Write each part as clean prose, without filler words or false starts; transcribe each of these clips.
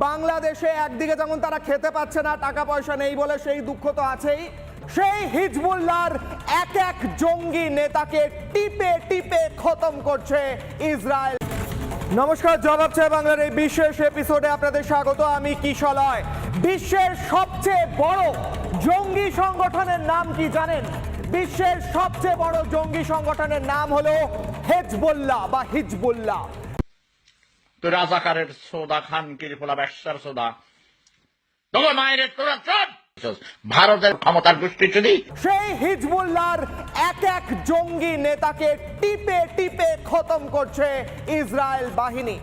বাংলাদেশে একদিকে যেমন তারা খেতে পাচ্ছে না, টাকা পয়সা নেই বলে সেই দুঃখ তো আছেই, সেই হিজবুল্লাহর এক এক জঙ্গি নেতাকে টিপে টিপে খতম করছে ইসরায়েল। নমস্কার, জবাব চাই বাংলার এই বিশেষ এপিসোডে আপনাদের স্বাগত। আমি কিশলয়। বিশ্বের সবচেয়ে বড় জঙ্গি সংগঠনের নাম কি জানেন? বিশ্বের সবচেয়ে বড় জঙ্গি সংগঠনের নাম হলো হিজবুল্লাহ বা হিজবুল্লাহ। তো রাজাকারের সোদা, খানকির পোলা, ব্যবসার সোদা, তোমার মায়ের তোরা চোদ ভারতের ক্ষমতার গোষ্ঠী চুরি। সেই হিজবুল্লাহর এক এক জঙ্গি নেতাকে টিপে টিপে খতম করছে ইসরায়েল বাহিনী।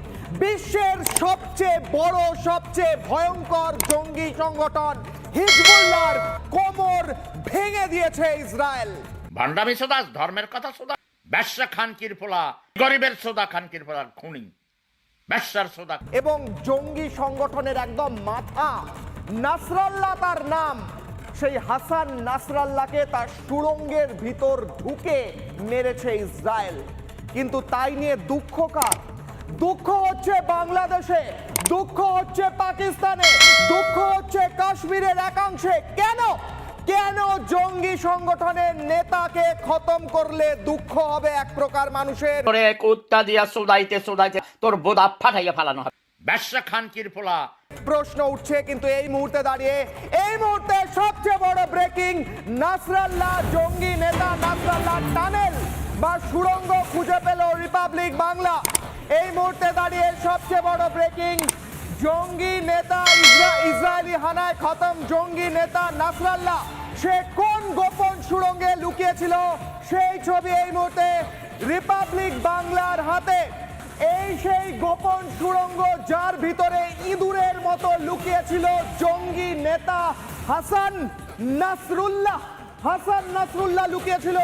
বিশ্বের সবচেয়ে বড়, সবচেয়ে ভয়ঙ্কর জঙ্গি সংগঠন হিজবুল্লাহর কোমর ভেঙে দিয়েছে ইসরায়েল। ভান্ডামি সোদা, ধর্মের কথা সোদা, ব্যবসা খানকির পোলা, গরিবের সোদা, খানকির পোলার খুনি, ব্যবসার সোদা। এবং জঙ্গি সংগঠনের একদম মাথা নাসরাল্লাহ তার নাম, সেই হাসান নাসরাল্লাহকে তার সুড়ঙ্গের ভিতর ঢুকে মেরেছে ইসরায়েল। কিন্তু তাই নিয়ে দুঃখ কার? দুঃখ হচ্ছে বাংলাদেশে, দুঃখ হচ্ছে পাকিস্তানে, দুঃখ হচ্ছে কাশ্মীরের একাংশে। কেন কেন জঙ্গি সংগঠনের নেতাকে খতম করলে দুঃখ হবে এক প্রকার মানুষের? কুত্তা দিয়া সোদাইতে সোদাইতে তোর বোদা ফাটাইয়া ফালানো হবে। ব্যবসা খানকির পোলা। প্রশ্ন উঠছে কিন্তু এই মুহূর্তে দাঁড়িয়ে, এই মুহূর্তে সবচেয়ে বড় ব্রেকিং, নাসরাল্লাহ জঙ্গি নেতা নাসরাল্লাহ টানেল বা সুড়ঙ্গ খুঁজে পেল রিপাবলিক বাংলা। এই মুহূর্তে দাঁড়িয়ে সবচেয়ে বড় ব্রেকিং, জঙ্গি নেতা ইসরায়েলি হানায় খতম জঙ্গি নেতা নাসরাল্লাহ। সে কোন গোপন সুড়ঙ্গে লুকিয়েছিল সেই ছবি এই মুহূর্তে রিপাবলিক বাংলার হাতে। এই সেই গোপন সুড়ঙ্গ যার ভিতরে ইঁদুরের মতো লুকিয়েছিল জঙ্গি নেতা হাসান নাসরুল্লাহ। হাসান নাসরুল্লাহ লুকিয়েছিল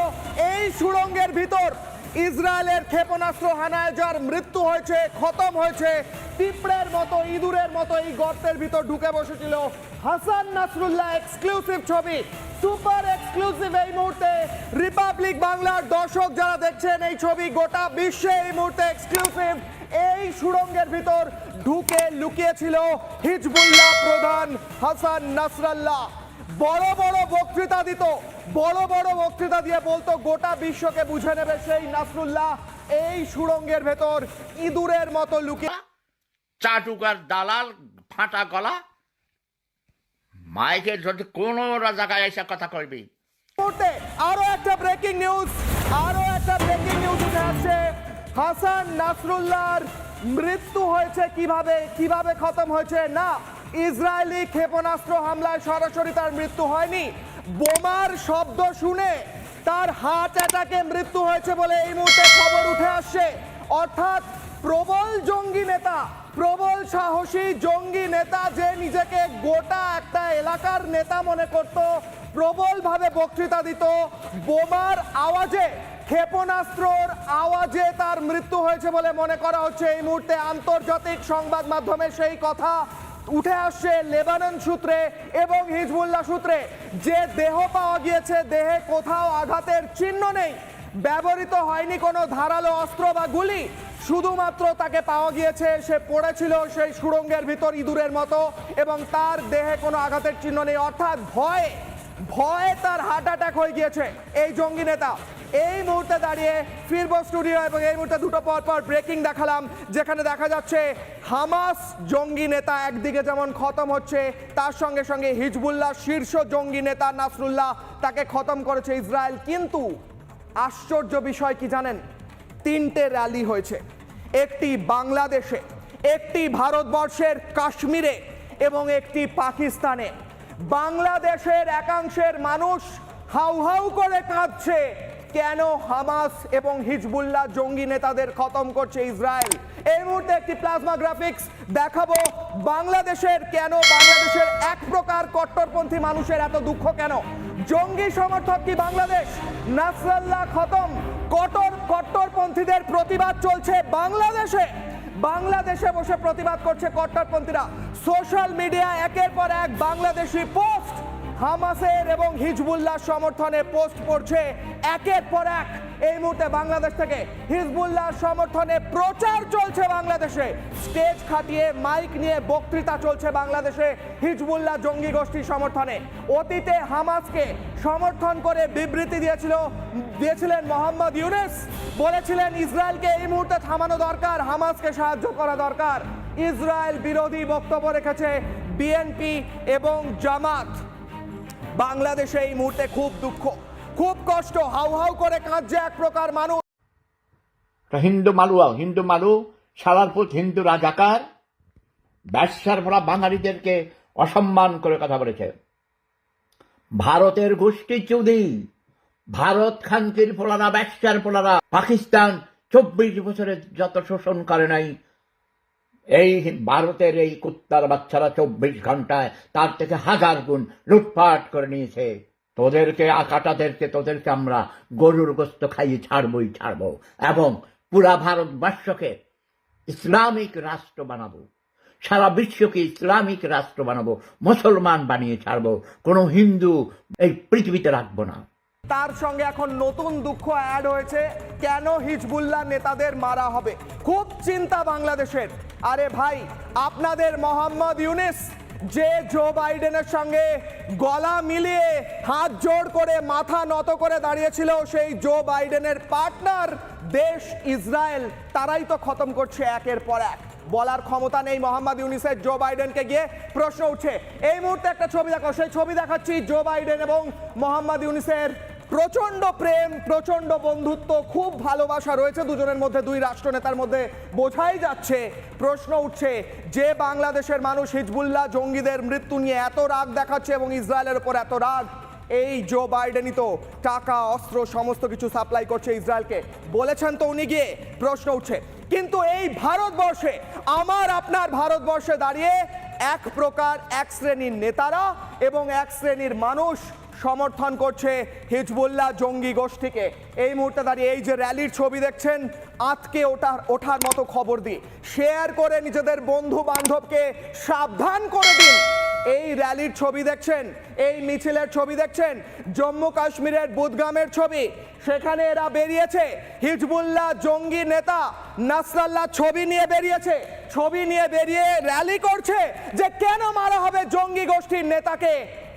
এই সুড়ঙ্গের ভিতর। ইসরায়েলের ক্ষেপণাস্ত্র হানায় যার মৃত্যু হয়েছে, খতম হয়েছে, পিঁপড়ের মতো, ইঁদুরের মতো এই গর্তের ভিতর ঢুকে বসেছিল হাসান নাসরুল্লাহ। এক্সক্লুসিভ ছবি, সুপার এক্সক্লুসিভ। এই মুহূর্তে রিপাবলিক বাংলার দর্শক যারা দেখছেন এই ছবি, গোটা বিশ্বে এই মুহূর্তে এক্সক্লুসিভ। এই সুড়ঙ্গের ভিতর ঢুকে লুকিয়েছিল হিজবুল্লাহ প্রধান হাসান নাসরাল্লাহ। বড় বড় বক্তৃতা দিত, বড় বড় বক্তৃতা দিয়ে বলতো গোটা বিশ্বকে বুঝে নেবে সেই নাসরুল্লাহ এই সুড়ঙ্গের ভেতর ইঁদুরের মতো লুকিয়ে। চাটুকার দালাল, ফাটা গলা, মাইকে যদি কোন জায়গায় এসে কথা কইবি। আরো একটা ব্রেকিং নিউজ, আরো একটা ব্রেকিং নিউজ উঠে আসছে। হাসান নাসরুল্লাহর মৃত্যু হয়েছে কিভাবে, কিভাবে খতম হয়েছে? না, ইসরায়েলি ক্ষেপণাস্ত্র হামলায় সরাসরি তার মৃত্যু হয়নি। বোমার শব্দ শুনে তার হার্ট অ্যাটাকে মৃত্যু হয়েছে বলে এই মুহূর্তে খবর উঠে আসছে। অর্থাৎ প্রবল জঙ্গি নেতা, প্রবল সাহসী জঙ্গি নেতা, যে নিজেকে গোটা একটা এলাকার নেতা মনে করত, প্রবলভাবে বক্তৃতা দিত, বোমার আওয়াজে, ক্ষেপণাস্ত্রর আওয়াজে তার মৃত্যু হয়েছে বলে মনে করা হচ্ছে। এই মুহূর্তে আন্তর্জাতিক সংবাদ মাধ্যমে সেই কথা উঠে আসছে লেবানন সূত্রে এবং হিজবুল্লাহ সূত্রে। যে দেহ পাওয়া গিয়েছে, দেহে কোথাও আঘাতের চিহ্ন নেই, ব্যবহৃত হয়নি কোনো ধারালো অস্ত্র বা গুলি, শুধুমাত্র তাকে পাওয়া গিয়েছে সে পড়েছিল সেই সুড়ঙ্গের ভিতর ইঁদুরের মতো এবং তার দেহে কোনো আঘাতের চিহ্ন নেই। অর্থাৎ ভয়ে ভয়ে তার হার্ট অ্যাটাক হয়ে গিয়েছে এই জঙ্গি নেতা। এই মুহূর্তে দাঁড়িয়ে ফিরবো স্টুডিও এবং এই মুহূর্তে দুটো পর পর ব্রেকিং দেখালাম, যেখানে দেখা যাচ্ছে হামাস জঙ্গি নেতা একদিকে যেমন খতম হচ্ছে, তার সঙ্গে সঙ্গে হিজবুল্লাহ শীর্ষ জঙ্গি নেতা নাসরুল্লাহ, তাকে খতম করেছে ইসরায়েল। কিন্তু আশ্চর্য বিষয় কি জানেন? তিনটে র্যালি হয়েছে, একটি বাংলাদেশে, একটি ভারতবর্ষের কাশ্মীরে এবং একটি পাকিস্তানে। বাংলাদেশের একাংশের মানুষ হাউ হাউ করে কাঁদছে, কেন হামাস এবং হিজবুল্লাহ জঙ্গি নেতাদের খতম করছে ইসরায়েল। এই মুহূর্তে একটি প্লাজমা গ্রাফিক্স দেখাবো বাংলাদেশের, কেন বাংলাদেশের এক প্রকার কট্টরপন্থী মানুষের এত দুঃখ কেন? জঙ্গি সমর্থক কি বাংলাদেশ? নাসরাল্লাহ খতম, কট্টরপন্থীদের প্রতিবাদ চলছে বাংলাদেশে। বাংলাদেশে বসে প্রতিবাদ করছে কট্টরপন্থীরা। সোশ্যাল মিডিয়া একের পর এক বাংলাদেশি পোস্ট হামাসের এবং হিজবুল্লাহ সমর্থনে পোস্ট পড়ছে একের পর এক। এই মুহূর্তে বাংলাদেশ থেকে হিজবুল্লাহ সমর্থনে প্রচার চলছে বাংলাদেশে, স্টেজ খাটিয়ে মাইক নিয়ে বক্তৃতা চলছে বাংলাদেশে হিজবুল্লাহ জঙ্গি গোষ্ঠীর সমর্থনে। অতীতে হামাসকে সমর্থন করে বিবৃতি দিয়েছিলেন মোহাম্মদ ইউনূস, বলেছিলেন ইসরায়েলকে এই মুহূর্তে থামানো দরকার, হামাসকে সাহায্য করা দরকার। ইসরায়েল বিরোধী বক্তব্য রেখেছে বিএনপি এবং জামাত। বাংলাদেশে এই মুহূর্তে খুব দুঃখ, খুব কষ্ট, হাউ হাউ করে কাঁদছে এক প্রকার মানুষ। হিন্দু মালু সালারপুর হিন্দু রাজাকার ব্যবসার ভরা বাঙালিদেরকে অসম্মান করে কথা বলেছে। ভারতের গোষ্ঠী চুদি, ভারত খানকির পোলারা, ব্যবসার পোলারা। পাকিস্তান 24 বছরে যত শোষণ করে নাই, এই ভারতের এই কুত্তার বাচ্চারা 24 ঘন্টায় তার থেকে 1000 গুণ লুটপাট করে নিয়েছে। তোদেরকে আমরা গরুর গোস্ত খাইয়ে ছাড়বো এবং পুরা ভারতবর্ষকে ইসলামিক রাষ্ট্র বানাবো, সারা বিশ্বকে ইসলামিক রাষ্ট্র বানাবো, মুসলমান বানিয়ে ছাড়বো, কোনো হিন্দু এই পৃথিবীতে রাখবো না। তার সঙ্গে এখন নতুন দুঃখ অ্যাড হয়েছে, কেন হিজবুল্লাহ নেতাদের মারা হবে। খুব চিন্তা বাংলাদেশের। আরে ভাই, আপনাদের মোহাম্মদ ইউনূস যে জো বাইডেনের সঙ্গে গলা মিলিয়ে হাত জোড় করে মাথা নত করে দাঁড়িয়েছিল, সেই জো বাইডেনের পার্টনার দেশ ইসরায়েল, তারাই তো খতম করছে একের পর এক। বলার ক্ষমতা নেই মোহাম্মদ ইউনূসের। জো বাইডেনকে গিয়ে প্রশ্ন উঠছে। এই মুহূর্তে একটা ছবি দেখো, সেই ছবি দেখাচ্ছি। জো বাইডেন এবং মোহাম্মদ ইউনূসের প্রচন্ড প্রেম, প্রচন্ড বন্ধুত্ব, খুব ভালোবাসা রয়েছে দুজনের মধ্যে, দুই রাষ্ট্রনেতার মধ্যে। বোঝাই যাচ্ছে, প্রশ্ন উঠছে যে বাংলাদেশের মানুষ হিজবুল্লাহ জঙ্গিদের মৃত্যু নিয়ে এত রাগ দেখাচ্ছে এবং ইসরায়েলের উপর এত রাগ, এই জো বাইডেনই তো টাকা, অস্ত্র সমস্ত কিছু সাপ্লাই করছে ইসরায়েলকে। বলেছেন তো উনি গিয়ে। প্রশ্ন উঠছে, কিন্তু এই ভারতবর্ষে, আমার আপনার ভারতবর্ষে দাঁড়িয়ে এক প্রকার এক শ্রেণীর নেতারা এবং এক শ্রেণীর মানুষ সমর্থন করছে হিজবুল্লাহ জঙ্গি গোষ্ঠীকে। এই মুহূর্তে দাঁড়িয়ে এই যে র্যালির ছবি দেখছেন, আজকে ওঠার মতো খবর দিই, শেয়ার করে নিজেদের বন্ধু বান্ধবকে সাবধান করে দিন। এই র্যালির ছবি দেখছেন, এই মিছিলের ছবি দেখছেন, জম্মু কাশ্মীরের বুদগামের ছবি। সেখানে এরা বেরিয়েছে, হিজবুল্লাহ জঙ্গি নেতা নাসরাল্লাহ ছবি নিয়ে বেরিয়েছে। ছবি নিয়ে বেরিয়ে র্যালি করছে যে কেন মারা হবে জঙ্গি গোষ্ঠীর নেতাকে।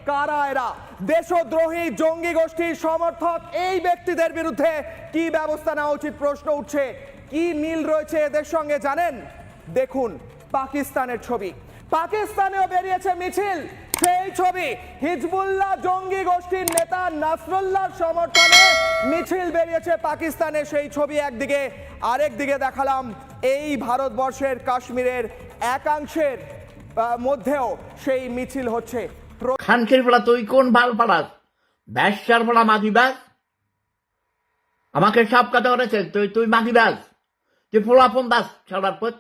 কারা এরা? দেশদ্রোহী জঙ্গি গোষ্ঠীর সমর্থক। এই ব্যক্তিদের বিরুদ্ধে কি ব্যবস্থা নেওয়া উচিত প্রশ্ন উঠছে। কি মিল রয়েছে এদের সঙ্গে জানেন? দেখুন পাকিস্তানের ছবি, পাকিস্তানেও বেরিয়েছে মিছিল, সেই ছবি হিজবুল্লাহ জঙ্গি গোষ্ঠীর নেতা নাসরুল্লাহর সমর্থনে মিছিল বেরিয়েছে পাকিস্তানে, সেই ছবি একদিকে। আরেকদিকে দেখালাম এই ভারতবর্ষের কাশ্মীরের একাংশের মধ্যেও সেই মিছিল হচ্ছে। খানকির ফলা তুই কোন ভাল পালাস? ব্যবসার ফলা মাগিবাস, আমাকে সব কথা বলেছে তুই মাগিবাস, তুই ফোলাফোন দাস ছাড়ার পর